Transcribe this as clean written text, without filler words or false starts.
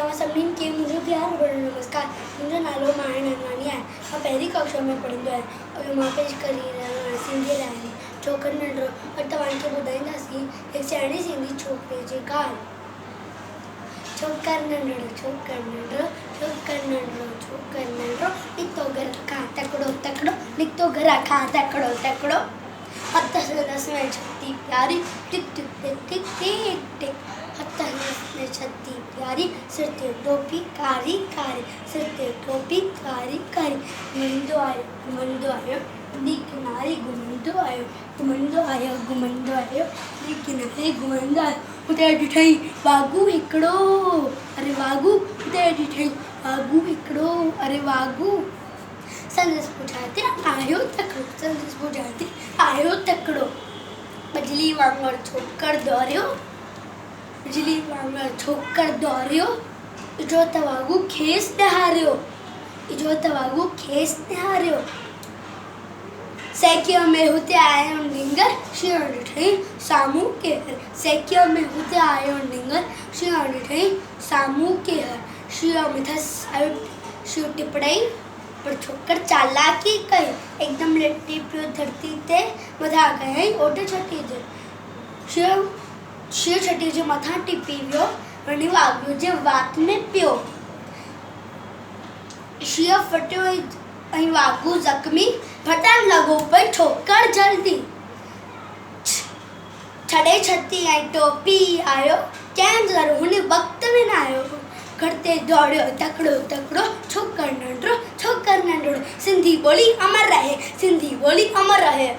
तव्हां सभिनीनि खे मुंहिंजो प्यार भरियो नमस्कार। मुंहिंजो नालो माहिर नंदवानी आहे। मां पहिरीं कक्षा में पढ़ंदो आहियां और मां पेश करे रहियो आहियां सिंधी डायरी छोकिरो नंढिड़ो। और तव्हांखे ॿुधाईंदासीं हिकु सुहिणी सिंधी छोकिरे जी ॻाल्हि। छोकिरो नंढिड़ो, छोकिरो नंढिड़ो, छोकिरो नंढिड़ो, छोकिरो नंढिड़ो, निकितो घर खां तकिड़ो तकिड़ो, निकितो घर खां तकिड़ो तकिड़ो। हथ संदसि में छती प्यारी, टिक टिक टिक टिक टिक टिक। हथ में छती प्यारी, सिर ते टोपी कारी कारी, सिर ते टोपी कारी कारी। घुमंदो आयो नदी किनारे, घुमंदो आयो घुमंदो आयो घुमंदो आयो नदी किनारे, घुमंदो आयो। हुते ॾिठई वाघू हिकिड़ो, अरे वाघू हुते ॾिठई वाघू हिकिड़ो, अरे वाघू। संदसि पुठियां आयो तकिड़ो, संदसि पुठियां आयो तकिड़ो। बिजली वांगुरु छोकिरो दौड़ियो, बिजली वांगुरु छोकिरो दौड़ियो। इजो त वाघू खेसि ॾहारियो, इजो त वाघू खेसि ॾहारियो। सेकियो में हुते आयो निंगर, शींहुं ॾिठई साम्हूं केरु। सेकियो में हुते आयो निंगर, शींहुं ॾिठई साम्हूं केरु। शींहुं मथसि आयो, शींहुं टिपड़ई पर छोकिरो चालाकी कई, एकदम लेटी पियो धरती ते मथां कयई ओट छटी ते। शींहुं छटी जे मथां टिपी वियो, वञी वाघूअ जे वात में पियो। शींहुं फटियो ऐं वाघू ज़ख़्मी, फटण लॻो पर छोकिरो जल्दी छॾे छती ऐं टोपी आयो, कंहिं ज़रूरु हुन वक़्त में न आयो। घर ते दौड़ियो तकिड़ो तकिड़ो, छोकिरो नंढिड़ो, छोकिरो नंढिड़ो। सिंधी ॿोली अमर रहे, सिंधी ॿोली अमर रहे।